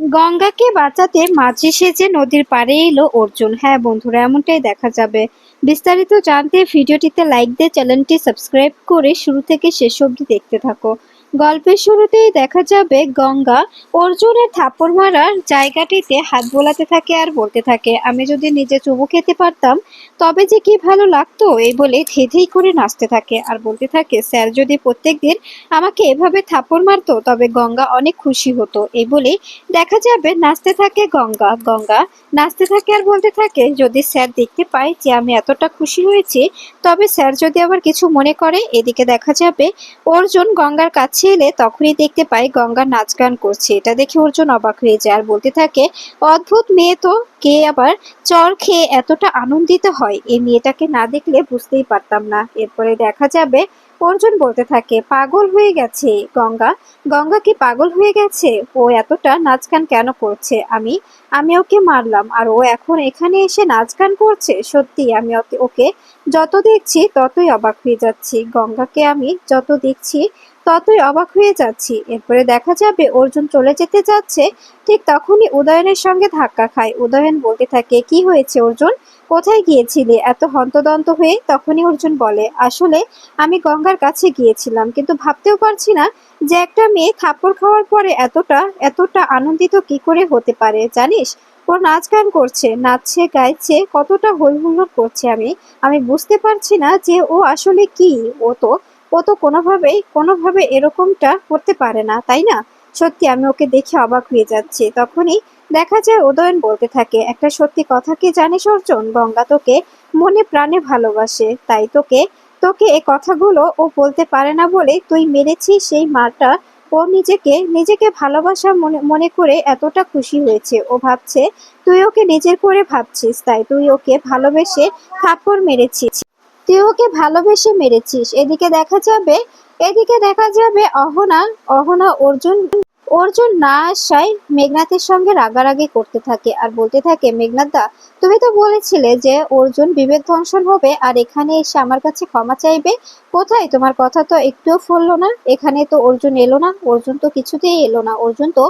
গঙ্গাকে বাঁচাতে মাঝি সেজে নদীর পাড়ে এলো অর্জুন। হ্যাঁ বন্ধুরা, এমনটাই দেখা যাবে। বিস্তারিত জানতে ভিডিওটিতে লাইক দিয়ে চ্যানেলটি সাবস্ক্রাইব করে শুরু থেকে শেষ অবধি দেখতে থাকো। গল্পের শুরুতেই দেখা যাবে গঙ্গা অর্জুনের থাপ্পড় মারার জায়গাটিতে হাত বোলাতে থাকে আর বলতে থাকে, আমি যদি নিজে চুমু খেতে পারতাম তবে যে কি ভালো লাগতো। এই বলে ধেই ধেই করে নাচতে থাকে আর বলতে থাকে, স্যার যদি প্রত্যেকদিন আমাকে এভাবে থাপ্পড় মারতো তবে গঙ্গা অনেক খুশি হতো। এই বলে দেখা যাবে নাচতে থাকে গঙ্গা। গঙ্গা নাচতে থাকে আর বলতে থাকে, যদি স্যার দেখতে পায় যে আমি এতটা খুশি হয়েছি তবে স্যার যদি আবার কিছু মনে করে। এদিকে দেখা যাবে অর্জুন গঙ্গার কাছে এলে তখনই দেখতে পায় গঙ্গা নাচ গান করছে। এটা দেখে অর্জুন অবাক হয়ে যায় আর বলতে থাকে, অদ্ভুত মেয়ে তো, কে আবার চর খেয়ে এতটা আনন্দিত হয়, এই মেয়েটাকে না দেখলে বুঝতেই পারতাম না। এরপরে দেখা যাবে অর্জুন বলতে থাকে, পাগল হয়ে গেছে গঙ্গা। গঙ্গা কি পাগল হয়ে গেছে? ও এতটা নাচ গান কেন করছে? আমি আমি ওকে মারলাম আর ও এখন এখানে এসে নাচ গান করছে? সত্যি আমি ওকে ওকে যত দেখছি ততই অবাক হয়ে যাচ্ছি। গঙ্গাকে আমি যত দেখছি ততই অবাক হয়ে যাচ্ছি। এরপরে দেখা যাবে অর্জুন চলে যেতে যাচ্ছে, ঠিক তখনই উদয়নের সঙ্গে ধাক্কা খায়। উদয়ন বলতে থাকে, কি হয়েছে অর্জুন, কোথায় গিয়েছিলে এত হন্তদন্ত হয়ে? তখনই অর্জুন বলে, আসলে আমি গঙ্গার কাছে গিয়েছিলাম, কিন্তু ভাবতেও পারছি না যে একটা মেয়ে থাপ্পড় খাওয়ার পরে এতটা এতটা আনন্দিত কি করে হতে পারে। জানিস, ও নাচ গান করছে, নাচছে গাইছে, কতটা হই হুল্লোড় করছে। আমি আমি বুঝতে পারছি না যে ও আসলে কি। ও তো কোনোভাবে এরকমটা করতে পারে না, তাই না? সত্যি আমি ওকে দেখে অবাক হয়ে যাচ্ছি। তখনই দেখা যায় উদয়ন বলতে থাকে, একটা সত্যি কথা কি জানিস অর্জুন, গঙ্গা তোকে মনে প্রাণে ভালোবাসে, তাই তোকে তোকে এ কথাগুলো ও বলতে পারে না বলে তুই মেরেছিস সেই মারটা। ও নিজেকে নিজেকে ভালোবাসা মনে মনে করে এতটা খুশি হয়েছে। ও ভাবছে তুই ওকে নিজের করে ভাবছিস, তাই তুই ওকে ভালোবেসে থাপ্পড় মেরেছিস। তুই ওকে ভালোবেসে মেরেছিস। এদিকে দেখা যাবে অহনা অহনা অর্জুন অর্জুন না আসায় মেঘনাথের সঙ্গে রাগারাগি করতে থাকে আর বলতে থাকে, মেঘনাথ দা, তুমি তো বলেছিলে যে অর্জুন বিবেক দংশন হবে আর এখানে এসে আমার কাছে ক্ষমা চাইবে। কোথায় তোমার কথা তো একটুও ফললো না। এখানে তো অর্জুন এলো না, অর্জুন তো কিছুতেই এলো না। অর্জুন তো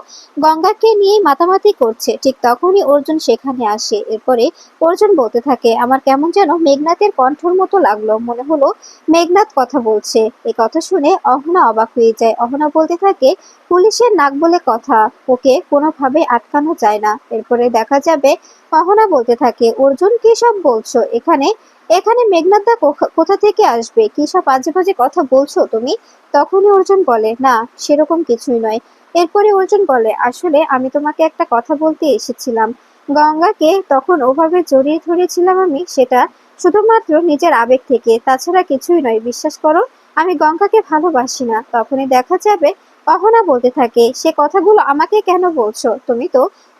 গঙ্গাকে নিয়ে মাতামাতি করছে। ঠিক তখনই অর্জুন সেখানে আসে। এরপরে অর্জুন বলতে থাকে, আমার কেমন যেন মেঘনাথের কণ্ঠর মতো লাগলো, মনে হলো মেঘনাথ কথা বলছে। এই কথা শুনে অহনা অবাক হয়ে যায়। অহনা বলতে থাকে, পুলিশের নাক বলে কথা, ওকে কোনোভাবে আটকানো যায় না। এরপরে দেখা যাবে অহনা বলতে থাকে, অর্জুন কি সব বলছো? এখানে এখানে মেঘনাথ দা কোথা থেকে আসবে? কি সব আজে বাজে কথা বলছো তুমি? তখনই অর্জুন বলে, না সেরকম কিছুই নয়। এরপরে অর্জুন বলে, আসলে আমি তোমাকে একটা কথা বলতে এসেছিলাম। গঙ্গাকে তখন ওভাবে জড়িয়ে ধরেছিলাম আমি, সেটা শুধুমাত্র নিজের আবেগ থেকে, তাছাড়া কিছুই নয়, বিশ্বাস করো। আমি গঙ্গাকে ভালোবাসি না। তখনই দেখা যাবে অহনা বলতে থাকে, সে কথাগুলো আমাকে কেন বলছো?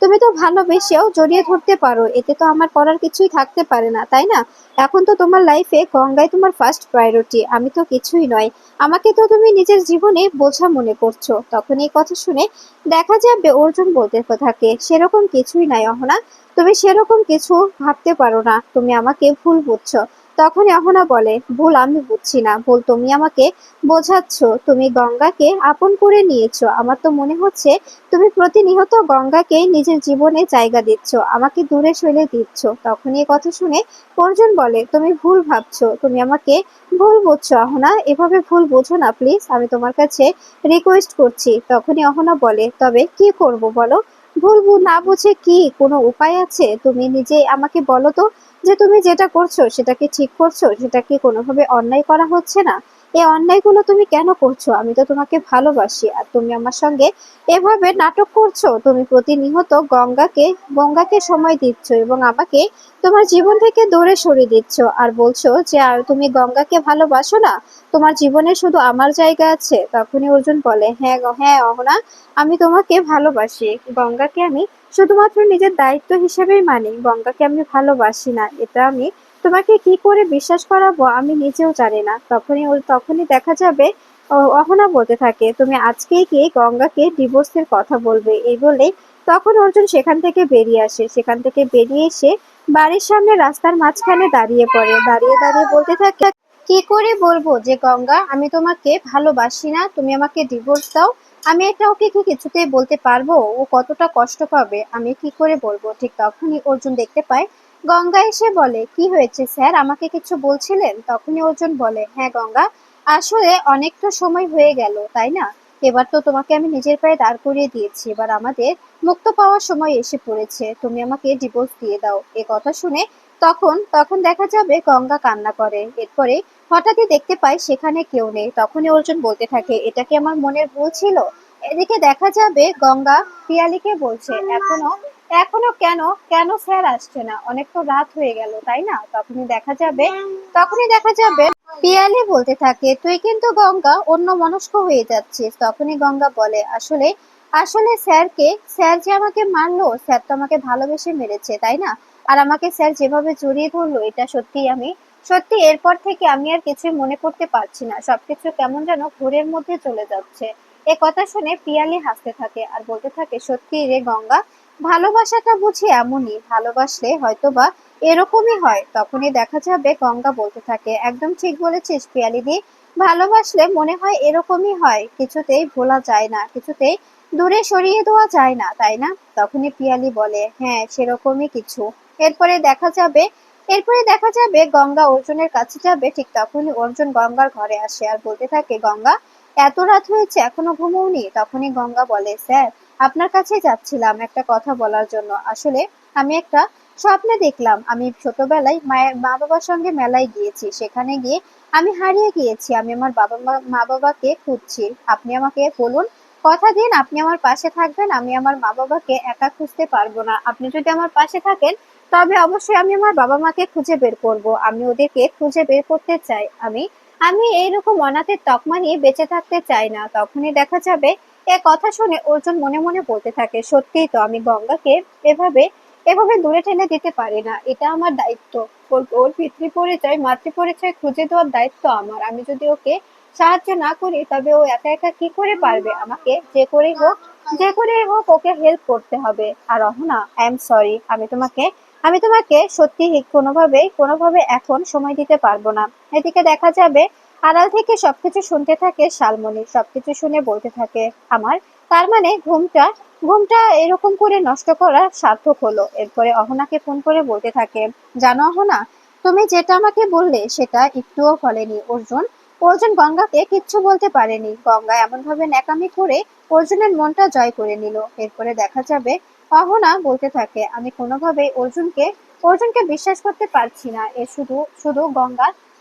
তুমি তো ভালোবেসেও জড়িয়ে ধরতে পারো, এতে তো আমার করার কিছুই থাকতে পারে না, তাই না? এখন তো তোমার লাইফে গঙ্গাই তোমার ফার্স্ট প্রায়োরিটি, আমি তো কিছুই নয়। আমাকে তো তুমি নিজের জীবনে বোঝা মনে করছো। তখন এই কথা শুনে দেখা যাবে অর্জুন বলতে থাকে, সেরকম কিছুই নাই অহনা, তুমি সেরকম কিছু ভাবতে পারো না, তুমি আমাকে ভুল বুঝছো। তখনই অহনা বলে, ভুল আমি বুঝছি না, ভুল তুমি আমাকে বোঝাচ্ছ। তুমি গঙ্গাকে আপন করে নিয়েছো, আমার তো মনে হচ্ছে তুমি প্রতিনিয়ত গঙ্গাকে নিজের জীবনে জায়গা দিচ্ছ, আমাকে দূরে সরিয়ে দিচ্ছ। তখনই এই কথা শুনে অর্জুন বলে, তুমি ভুল ভাবছো, তুমি আমাকে ভুল বুঝছো অহনা, এভাবে ভুল বোঝো না প্লিজ, আমি তোমার কাছে রিকোয়েস্ট করছি। তখনই অহনা বলে, তবে কি করব বলো? না বুঝে কি কোনো উপায় আছে? তুমি নিজে আমাকে বলো তো, যে তুমি যেটা করছো সেটা কি ঠিক করছো? সেটা কি কোনোভাবে অন্যায় করা হচ্ছে না? এই অন্যায়গুলো তুমি কেন করছো? আমি তো তোমাকে ভালোবাসি আর তুমি আমার সঙ্গে এভাবে নাটক করছো। তুমি প্রতিনিয়ত গঙ্গাকে সময় দিচ্ছ এবং আমাকে তোমার জীবন থেকে দূরে সরিয়ে দিচ্ছ আর বলছো যে আর তুমি গঙ্গাকে ভালোবাসো না, তোমার জীবনে শুধু আমার জায়গা আছে। তখনই অর্জুন বলে, হ্যাঁ হ্যাঁ অহনা, আমি তোমাকে ভালোবাসি। গঙ্গাকে আমি শুধুমাত্র নিজের দায়িত্ব হিসেবেই মানি, গঙ্গাকে আমি ভালোবাসি না। এটা আমি তোমাকে কি করে বিশ্বাস করাবো আমি নিজেও জানি না। তখনই দেখা যাবে অহনা বলতে থাকে, তুমি আজকেই গিয়ে গঙ্গাকে ডিভোর্সের কথা বলবে। এই বলে তখন অর্জুন সেখান থেকে বেরিয়ে আসে। সেখান থেকে বেরিয়ে এসে বাড়ির সামনে রাস্তার মাঝখানে দাঁড়িয়ে পড়ে। দাঁড়িয়ে দাঁড়িয়ে বলতে থাকে, কি করে বলবো যে গঙ্গা আমি তোমাকে ভালোবাসি না, তুমি আমাকে ডিভোর্স দাও। আমি এটা ওকে কি কিছুতেই বলতে পারবো? ও কতটা কষ্ট পাবে আমি কি করে বলবো? ঠিক তখনই অর্জুন দেখতে পায় গঙ্গা এসে বলে, কি হয়েছে স্যার, আমাকে কিছু বলছিলেন? তখনই অর্জুন বলে, হ্যাঁ গঙ্গা, আসলে অনেক তো সময় হয়ে গেল তাই না? এবার তো তোমাকে আমি নিজের পায়ে দাঁড় করিয়ে দিয়েছি, এবার আমাদের মুক্ত পাওয়ার সময় এসে পড়েছে, তুমি আমাকে ডিভোর্স দিয়ে দাও। এ কথা শুনে তখন তখন দেখা যাবে গঙ্গা কান্না করে। এরপরে হঠাৎই দেখতে পাই সেখানে কেউ নেই। তখনই অর্জুন বলতে থাকে, এটা কি আমার মনের ভুল ছিল? এদিকে দেখা যাবে গঙ্গা পিয়ালিকে বলছে, এখনো এখনো কেন কেন স্যার আসছে না? অনেক তো রাত হয়ে গেল তাই না? তখনই দেখা যাবে পিয়ালি বলতে থাকে, তুই কিন্তু গঙ্গা অন্য মনস্ক হয়ে যাচ্ছিস। তখনই গঙ্গা বলে, আসলে আসলে স্যার যে আমাকে মারলো, স্যার তো আমাকে ভালোবেসে মেরেছে তাই না? আর আমাকে স্যার যেভাবে জড়িয়ে ধরলো, এটা সত্যি এরপর থেকে আমি আর কিছুই মনে করতে পারছি না, সবকিছু কেমন যেন ঘোরের মধ্যে চলে যাচ্ছে। এ কথা শুনে পিয়ালি হাসতে থাকে আর বলতে থাকে, সত্যি রে গঙ্গা, ভালোবাসাটা বুঝি এমনই, ভালোবাসলে হয়তোবা এরকমই হয়। তখনই দেখা যাবে গঙ্গা বলতে থাকে, একদম ঠিক বলেছিস পিয়ালি দি, ভালোবাসলে মনে হয় এরকমই হয়, কিছুতেই ভোলা যায় না, কিছুতেই দূরে সরিয়ে দেওয়া যায় না তাই না? তখনই পিয়ালি বলে, হ্যাঁ সেরকমই কিছু। এরপরে দেখা যাবে এরপরে দেখা যাবে গঙ্গা অর্জুনের কাছে যাবে। ঠিক তখনই অর্জুন গঙ্গার ঘরে আসে আর বলতে থাকে, গঙ্গা, এত রাত হয়েছে এখনো ঘুমোওনি? তখনই গঙ্গা বলে, স্যার আপনার কাছে যাচ্ছিলাম একটা কথা বলার জন্য। আসলে আমি একটা স্বপ্নে দেখলাম, আমি ছোটবেলায় মা বাবার সঙ্গে মেলায় গিয়েছি, সেখানে গিয়ে আমি হারিয়ে গিয়েছি, আমি আমার মা বাবাকে খুঁজছি। আপনি আমাকে বলুন, কথা দিন আপনি আমার পাশে থাকবেন, আমি আমার মা বাবাকে একা খুঁজতে পারবো না। আপনি যদি আমার পাশে থাকেন তবে অবশ্যই আমি আমার বাবা মাকে খুঁজে বের করব, আমি ওদেরকে খুঁজে বের করতে চাই। আমি আমি এইরকম অনাথের তকমা নিয়ে বেঁচে থাকতে চাই না। তখনই দেখা যাবে এ কথা শুনে অর্জুন মনে মনে বলতে থাকে, সত্যিই তো আমি গঙ্গাকে এভাবে এভাবে দূরে টেনে দিতে পারি না, এটা আমার দায়িত্ব। ওর পিতৃ পরিচয় মাতৃ পরিচয় খুঁজে দেওয়ার দায়িত্ব আমার। আমি যদি ওকে সাহায্য না করি তবে ও একা একা কি করে পারবে? আমাকে যে করেই হোক ওকে হেল্প করতে হবে। আর অহনা, আই এম সরি, আমি তোমাকে সত্যি কোনোভাবে এখন সময় দিতে পারবো না। এদিকে দেখা যাবে আড়াল থেকে সবকিছু শুনতে থাকে শালমণি, সবকিছু শুনে বলতে থাকে, আমার তার মানে ঘুমটা এরকম করে নষ্ট করা সার্থক হলো। এরপরে অহনাকে ফোন করে বলতে থাকে, জানো অহনা, তুমি যেটা আমাকে বললে সেটা একটুও ফলেনি। অর্জুন গঙ্গাকে কিচ্ছু বলতে পারেনি। গঙ্গা এমন ভাবে ন্যাকামি করে অর্জুনের মনটা জয় করে নিল। এরপরে দেখা যাবে অহনা বলতে থাকে, আমি কোনোভাবেই অর্জুনকে বিশ্বাস করতে পারছি না। এ শুধু শুধু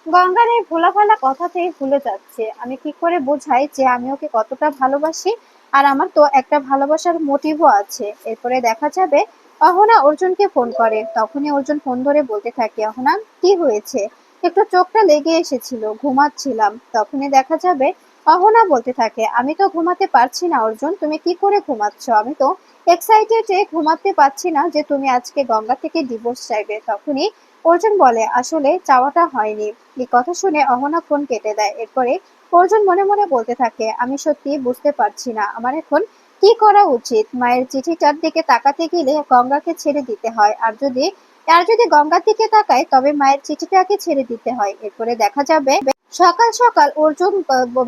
গঙ্গার এই ভোলাভালা কথাতেই ভুলে যাচ্ছে। আমি কি করে বোঝাই যে আমি ওকে কতটা ভালোবাসি, আর আমার তো একটা ভালোবাসার মোটিভও আছে। এরপরে দেখা যাবে অহনা অর্জুনকে ফোন করে। তখনই অর্জুন ফোন ধরে বলতে থাকে, অহনা কি হয়েছে? একটু চোখটা লেগে এসেছিল, ঘুমাচ্ছিলাম। তখনই দেখা যাবে অহনা বলতে থাকে, আমি তো ঘুমাতে পারছি না অর্জুন, তুমি কি করে ঘুমাচ্ছ? আমি তো এক্সাইটেড ঘুমাতে পারছি না যে তুমি আজকে গঙ্গা থেকে ডিভোর্স চাইবে। তখনই অর্জুন বলে, আসলে চাওয়াটা হয়নি। এই কথা শুনে অহনা ফোন কেটে দেয়। এরপরে অর্জুন মনে মনে বলতে থাকে, আমি সত্যি বুঝতে পারছি না আমার এখন কি করা উচিত। মায়ের চিঠিটার দিকে তাকাতে গেলে গঙ্গাকে ছেড়ে দিতে হয়, আর যদি গঙ্গার দিকে তাকায় তবে মায়ের চিঠিটাকে ছেড়ে দিতে হয়। এরপরে দেখা যাবে সকাল সকাল অর্জুন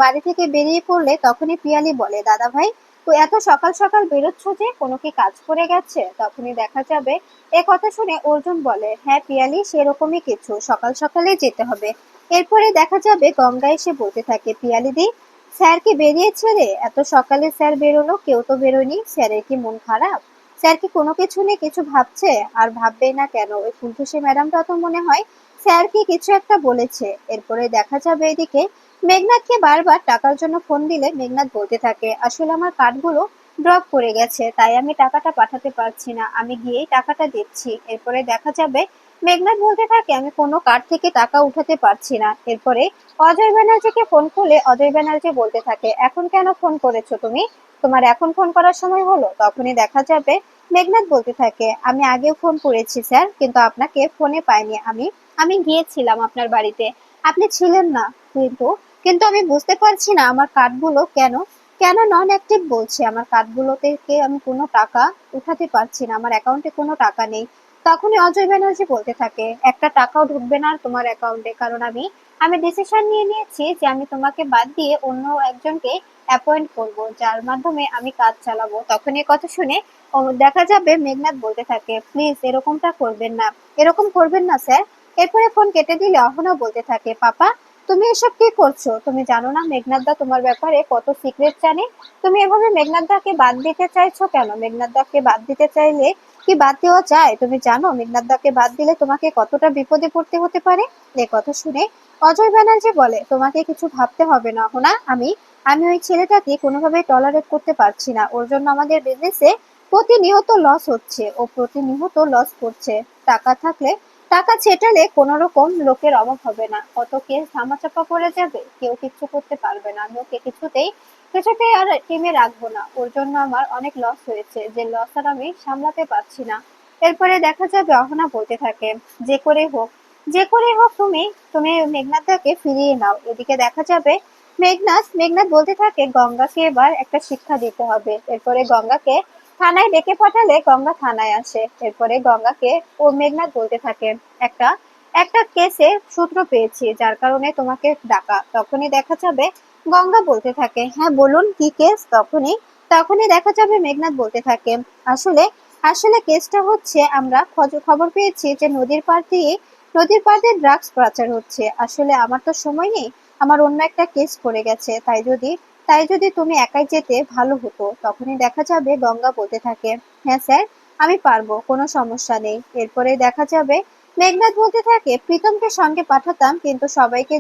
বাড়ি থেকে বেরিয়ে পড়লে তখনই পিয়ালি বলে, দাদা ভাই, তো এত সকাল সকাল বেরোচ্ছ যে, কোনো কি কাজ পড়ে গেছে? তখনই দেখা যাবে এ কথা শুনে অর্জুন বলে, হ্যাঁ পিয়ালি, সেরকমই কিছু, সকাল সকালেই যেতে হবে। এরপরে দেখা যাবে গঙ্গা এসে বলতে থাকে, পিয়ালি দি, স্যার কি বেরিয়েছে রে? এত সকালে স্যার বেরোলো, কেউ তো বেরোয়নি, স্যারের কি মন খারাপ? স্যার কি কোনো কিছু নিয়ে কিছু ভাবছে? আর ভাববেই না কেন, ওই ফুলটুসি ম্যাডামটা তো মনে হয় স্যার কি কিছু একটা বলেছে। এরপরে দেখা যাবে এদিকে মেঘনাথকে বারবার টাকার জন্য ফোন দিলে মেঘনাথ বলতে থাকে, আসলে আমার কার্ডগুলো ড্রপ করে গেছে, তাই আমি টাকাটা পাঠাতে পারছি না, আমি গিয়েই টাকাটা দিচ্ছি। এরপরে দেখা যাবে মেঘনাথ বলতে থাকে, আমি কোনো কার্ড থেকে টাকা উঠাতে পারছি না। এরপরে অজয় ব্যানার্জিকে ফোন করলে অজয় ব্যানার্জি বলতে থাকে, এখন কেন ফোন করেছো তুমি? তোমার এখন ফোন করার সময় হলো? তখনই দেখা যাবে মেঘনাথ বলতে থাকে, আমি আগেও ফোন করেছি স্যার, কিন্তু আপনাকে ফোনে পাইনি। আমি আমি গিয়েছিলাম আপনার বাড়িতে, আপনি ছিলেন না। কিন্তু কিন্তু আমি বুঝতে পারছি না আমার কার্ডগুলো কেন কেন নন অ্যাক্টিভ বলছে। আমার কার্ডগুলো থেকে আমি কোনো টাকা উঠাতে পারছি না, আমার অ্যাকাউন্টে কোনো টাকা নেই। তখনই অজয় ব্যানার্জি বলতে থাকে, একটা টাকাও ঢুকবে না তোমার অ্যাকাউন্টে, কারণ আমি ডিসিশন নিয়ে নিয়েছি যে আমি তোমাকে বাদ দিয়ে অন্য একজনকে অ্যাপয়েন্ট করব, যার মাধ্যমে আমি কাজ চালাবো। তখন এই কথা শুনে দেখা যাবে মেঘনাথ বলতে থাকে, প্লিজ এরকমটা করবেন না, এরকম করবেন না স্যার। এরপরে ফোন কেটে দিলে অহনা বলতে থাকে, পাপা তুমি এসব কি করছো? তুমি জানো না মেঘনাথ দা তোমার ব্যাপারে কত সিক্রেট জানে? তুমি এভাবে মেঘনাথ দাকে বাদ দিতে চাইছো কেন? মেঘনাথ দাকে বাদ দিতে চাইলে কি বাদ দেওয়া যায়? তুমি জানো মেঘনাথ দাকে বাদ দিলে তোমাকে কতটা বিপদে পড়তে হতে পারে? এ কথা শুনে অজয় ব্যানার্জি বলে, তোমাকে কিছু ভাবতে হবে না হোনা, আমি আমি ওই ছেলেটাকে কোনোভাবে টলারেট করতে পারছি না। ওর জন্য আমাদের বিজনেসে প্রতিনিয়ত লস হচ্ছে, ও প্রতিনিয়ত লস করছে। টাকা থাকলে, টাকা ছেটালে কোনো রকম লোকের অভাব হবে না, কত কেস ধামাচাপা পড়ে যাবে, কেউ কিচ্ছু করতে পারবে না। আমি ওকে কিছুতেই আর টিমে রাখবো না। ওর জন্য আমার অনেক লস হয়েছে, যে লস আর আমি সামলাতে পারছি না। এরপরে দেখা যাবে অহনা বলতে থাকে, যে করে হোক, যে করে হোক তুমি তুমি মেঘনাথকে ফিরিয়ে নাও। এদিকে দেখা যাবে মেঘনাথ বলতে থাকে, গঙ্গাকে এবার একটা শিক্ষা দিতে হবে। এরপরে গঙ্গাকে থানায় ডেকে পাঠালে গঙ্গা থানায় আসে। এরপরে গঙ্গাকে মেঘনাথ বলতে থাকে, একটা একটা কেসে সূত্র পেয়েছি, যার কারণে তোমাকে ডাকা। তখনই দেখা যাবে গঙ্গা বলতে থাকে, হ্যাঁ বলুন কি কেস? তখনই দেখা যাবে মেঘনাথ বলতে থাকে, আসলে আসলে কেসটা হচ্ছে, আমরা খবর পেয়েছি যে নদীর পাড় দিয়ে ড্রাগস পাচার হচ্ছে। আসলে আমার তো সময় নেই, আমার অন্য একটা কেস পড়ে গেছে, তাই যদি তুমি একাই যেতে ভালো হতো। তখনই দেখা যাবে গঙ্গা বলতে থাকে, হ্যাঁ স্যার আমি পারবো, কোনো সমস্যা নেই। এরপরে দেখা যাবে মেঘনাথ বলতে থাকে, প্রীতমকে সঙ্গে পাঠাতাম, কিন্তু সবাইকে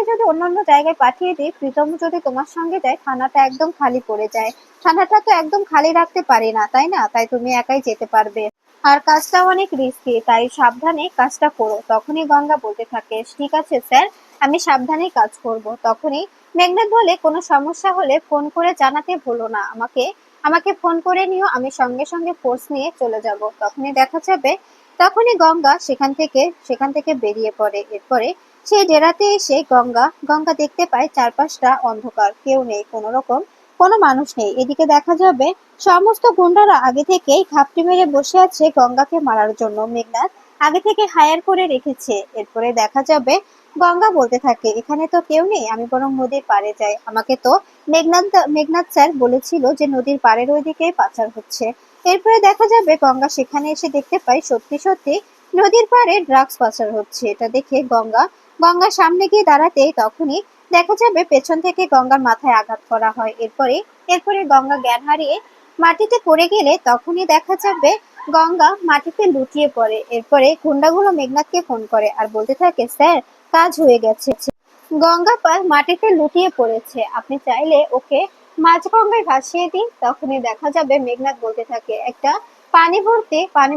যদি অন্যান্য জায়গায় পাঠিয়ে দিই, প্রীতম যদি তোমার সঙ্গে যায়, থানাটা একদম খালি পড়ে যায়। থানাটা তো একদম খালি রাখতে পারি না, তাই না? তাই তুমি একাই যেতে পারবে, আর কাজটা অনেক রিস্কি, তাই সাবধানে কাজটা করো। তখনই গঙ্গা বলতে থাকে, ঠিক আছে স্যার, আমি সাবধানেই কাজ করব। তখনই মেঘনাথ বলে, কোনো সমস্যা হলে ফোন করে জানাতে ভুলো না আমাকে, আমাকে ফোন করে নিও, আমি সঙ্গে সঙ্গে ফোর্স নিয়ে চলে যাব। তখনই গঙ্গা সেখান থেকে বেরিয়ে পড়ে। এরপরে সেই ডেরাতে এসে গঙ্গা দেখতে পায় চারপাশটা অন্ধকার, কেউ নেই, কোনো মানুষ নেই। এদিকে দেখা যাবে সমস্ত গুন্ডারা আগে থেকেই ঘাপটি মেরে বসে আছে গঙ্গাকে মারার জন্য। মেঘনাথ আগে থেকে হায়ার করে রেখেছে। এরপরে দেখা যাবে গঙ্গা বলতে থাকে, এখানে তো কেউ নেই, আমি বরং নদীর পাড়ে যাই। আমাকে তো মেঘনাথ স্যার বলেছিল যে নদীর পাড়ের ওইদিকে পাচার হচ্ছে। এরপরে দেখা যাবে গঙ্গা সেখানে এসে দেখতে পায় সত্যি সত্যি নদীর পাড়ে ড্রাগস পাচার হচ্ছে। এটা দেখে গঙ্গার সামনে গিয়ে দাঁড়াতেই তখনই দেখা যাবে পেছন থেকে গঙ্গার মাথায় আঘাত করা হয়। এরপরে গঙ্গা জ্ঞান হারিয়ে মাটিতে পড়ে গেলে তখনই দেখা যাবে গঙ্গা মাটিতে লুটিয়ে পড়ে। এরপরে গুন্ডাগুলো মেঘনাথকে ফোন করে আর বলতে থাকে, স্যার কাজ হয়ে গেছে, গঙ্গা মাটিতে লুটিয়ে পড়েছে, আপনি চাইলে ওকে মাঝ গঙ্গায় ভাসিয়ে দিন। তখনই দেখা যাবে মেঘনাথ বলতে থাকে, একটা পানি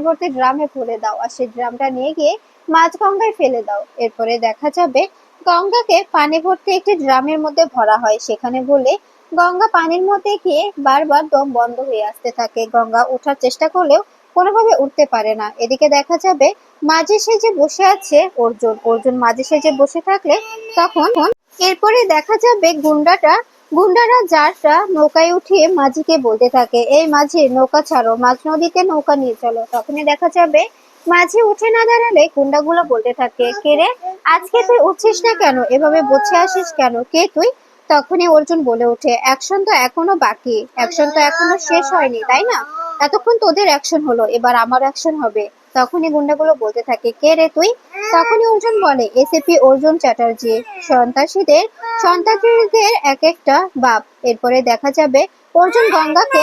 ভর্তি ড্রামে ভরে দাও, আর সেই ড্রামটা নিয়ে গিয়ে মাঝ গঙ্গায় ফেলে দাও। এরপরে দেখা যাবে গঙ্গাকে পানি ভর্তি একটি ড্রামের মধ্যে ভরা হয়। সেখানে বলে গঙ্গা পানির মধ্যে গিয়ে বারবার দম বন্ধ হয়ে আসতে থাকে। গঙ্গা ওঠার চেষ্টা করলেও কোনোভাবে উঠতে পারে না। এদিকে দেখা যাবে মাঝে সেজে বসে আছে অর্জুন মাঝে সেজে বসে থাকলে তখন এরপরে দেখা যাবে গুন্ডারা যারটা নৌকায় উঠিয়ে মাঝিকে বলতে থাকে, এই মাঝি নৌকা ছাড়ো, মাঝ নদীতে নৌকা নিয়ে চলো। তখনই দেখা যাবে মাঝি উঠে না দাঁড়ালে গুন্ডাগুলো বলতে থাকে, কে রে, আজকে তুই উঠছিস না কেন, এভাবে বসে আসিস কেন, কে তুই? তখনই অর্জুন বলে ওঠে, অ্যাকশন তো এখনো বাকি, অ্যাকশন তো এখনো শেষ হয়নি, তাই না? এতক্ষণ তোদের অ্যাকশন হলো, এবার আমার অ্যাকশন হবে। তখনই গুন্ডাগুলো বলতে থাকে, কে রে তুই? তখনই অর্জুন বলে, এসিপি অর্জুন চ্যাটার্জি, সন্ত্রাসীদের এক একটা বাপ। এরপরে দেখা যাবে অর্জুন গঙ্গাকে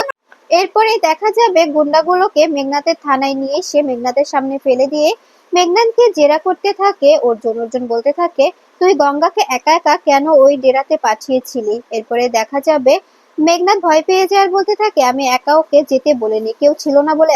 এরপরে দেখা যাবে গুন্ডাগুলোকে মেঘনাথের থানায় নিয়ে এসে মেঘনাথের সামনে ফেলে দিয়ে মেঘনাথকে জেরা করতে থাকে অর্জুন বলতে থাকে, তুই গঙ্গাকে একা একা কেন ওই ডেরাতে পাঠিয়েছিলি? এরপরে দেখা যাবে মেঘনাথ ভয় পেয়ে যায় আর বলতে থাকে, আমি একা ওকে যেতে বলিনি, কেউ ছিল না বলে